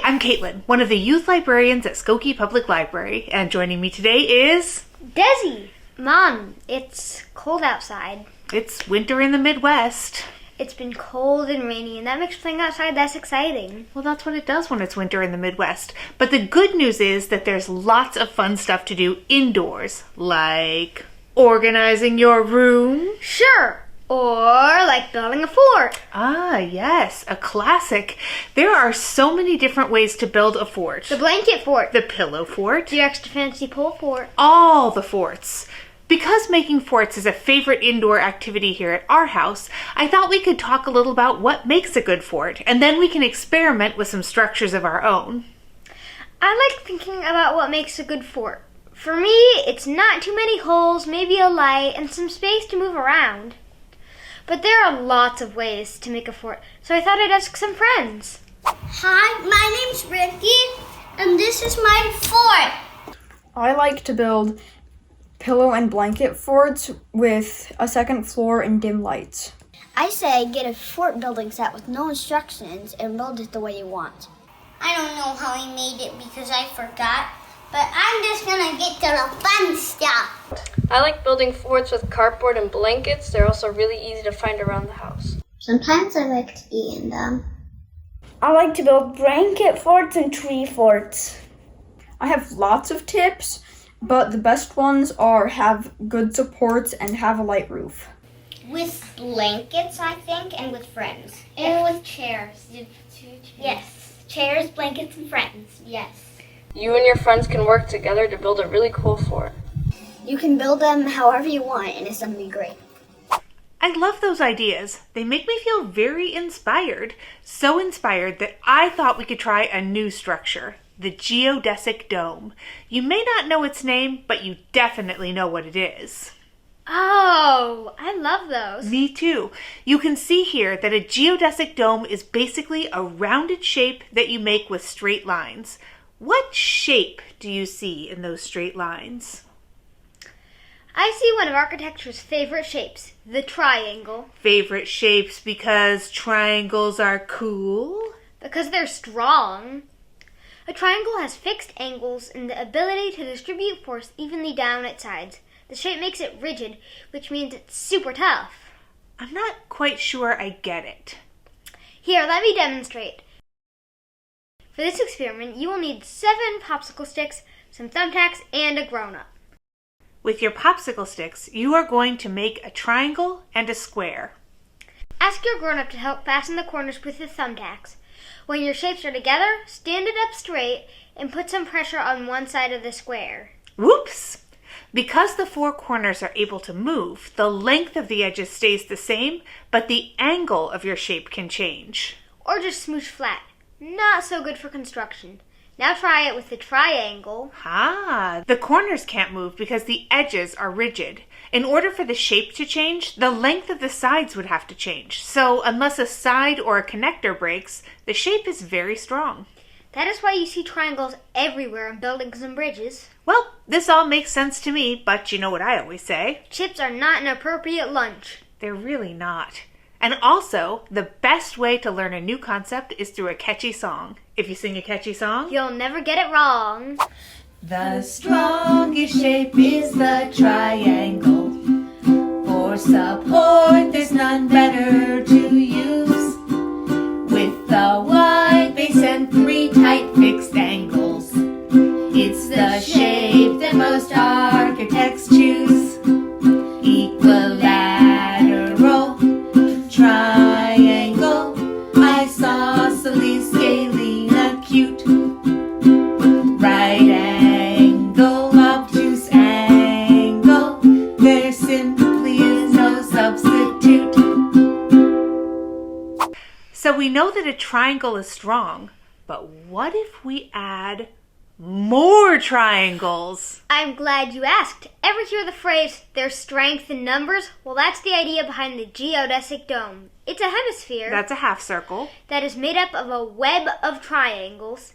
I'm Caitlin, one of the youth librarians at Skokie Public Library, and joining me today is... Desi! Mom, it's cold outside. It's winter in the Midwest. It's been cold and rainy, and that makes playing outside less exciting. Well, that's what it does when it's winter in the Midwest. But the good news is that there's lots of fun stuff to do indoors, like organizing your room. Sure! Or like building a fort. Ah, yes, a classic. There are so many different ways to build a fort. The blanket fort. The pillow fort. The extra fancy pole fort. All the forts. Because making forts is a favorite indoor activity here at our house, I thought we could talk a little about what makes a good fort, and then we can experiment with some structures of our own. I like thinking about what makes a good fort. For me, it's not too many holes, maybe a light, and some space to move around. But there are lots of ways to make a fort, so I thought I'd ask some friends. Hi, my name's Ricky, and this is my fort. I like to build pillow and blanket forts with a second floor and dim lights. I say get a fort building set with no instructions and build it the way you want. I don't know how he made it because I forgot, but I'm just gonna get to the fun stuff. I like building forts with cardboard and blankets. They're also really easy to find around the house. Sometimes I like to eat in them. I like to build blanket forts and tree forts. I have lots of tips, but the best ones are have good supports and have a light roof. With blankets, I think, and with friends. And with chairs. Yes. Chairs, blankets, and friends. Yes. You and your friends can work together to build a really cool fort. You can build them however you want, and it's gonna be great. I love those ideas. They make me feel very inspired. So inspired that I thought we could try a new structure, the Geodesic dome. You may not know its name, but you definitely know what it is. Oh, I love those. Me too. You can see here that a geodesic dome is basically a rounded shape that you make with straight lines. What shape do you see in those straight lines? I see one of architecture's favorite shapes, the triangle. Favorite shapes because triangles are cool? Because they're strong. A triangle has fixed angles and the ability to distribute force evenly down its sides. The shape makes it rigid, which means it's super tough. I'm not quite sure I get it. Here, let me demonstrate. For this experiment, you will need 7 popsicle sticks, some thumbtacks, and a grown-up. With your popsicle sticks, you are going to make a triangle and a square. Ask your grown-up to help fasten the corners with the thumbtacks. When your shapes are together, stand it up straight and put some pressure on one side of the square. Whoops! Because the 4 corners are able to move, the length of the edges stays the same, but the angle of your shape can change. Or just smoosh flat. Not so good for construction. Now try it with the triangle. Ah, the corners can't move because the edges are rigid. In order for the shape to change, the length of the sides would have to change. So unless a side or a connector breaks, the shape is very strong. That is why you see triangles everywhere in buildings and bridges. Well, this all makes sense to me, but you know what I always say. Chips are not an appropriate lunch. They're really not. And also, the best way to learn a new concept is through a catchy song. If you sing a catchy song, You'll never get it wrong. The strongest shape is the triangle. For support, there's none better to use. With a wide base and 3 tight fixed angles, it's the shape that most architects choose. Equilateral triangle, isosceles, scalene, acute. Right angle, obtuse angle, there simply is no substitute. so we know that a triangle is strong, but what if we add more triangles? I'm glad you asked. Ever hear the phrase, there's strength in numbers? Well, that's the idea behind the geodesic dome. It's a hemisphere That's a half circle. that is made up of a web of triangles.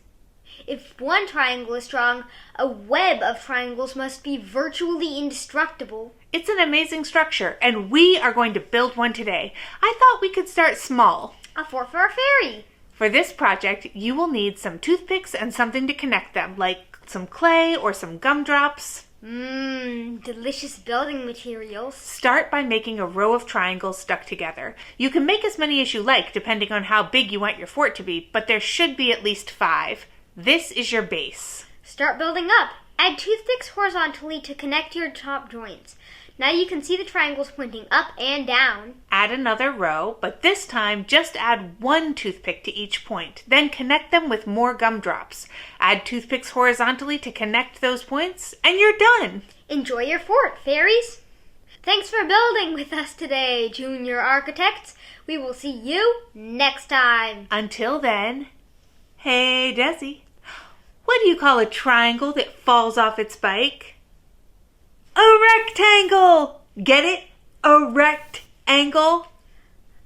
If one triangle is strong, a web of triangles must be virtually indestructible. It's an amazing structure, and we are going to build one today. I thought we could start small. A fort for a fairy. For this project, you will need some toothpicks and something to connect them, like some clay or some gumdrops. Delicious building materials. Start by making a row of triangles stuck together. You can make as many as you like, depending on how big you want your fort to be, but there should be at least 5. This is your base. Start building up. Add toothpicks horizontally to connect your top joints. Now you can see the triangles pointing up and down. Add another row, but this time just add 1 toothpick to each point. Then connect them with more gumdrops. Add toothpicks horizontally to connect those points, and you're done. Enjoy your fort, fairies. Thanks for building with us today, junior architects. We will see you next time. Until then, hey Desi, what do you call a triangle that falls off its bike? A rectangle! Get it? A rectangle?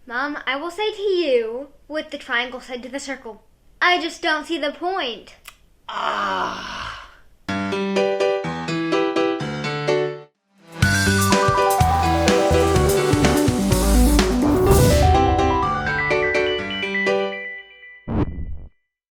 Mom, I will say to you what the triangle said to the circle. I just don't see the point. Ah.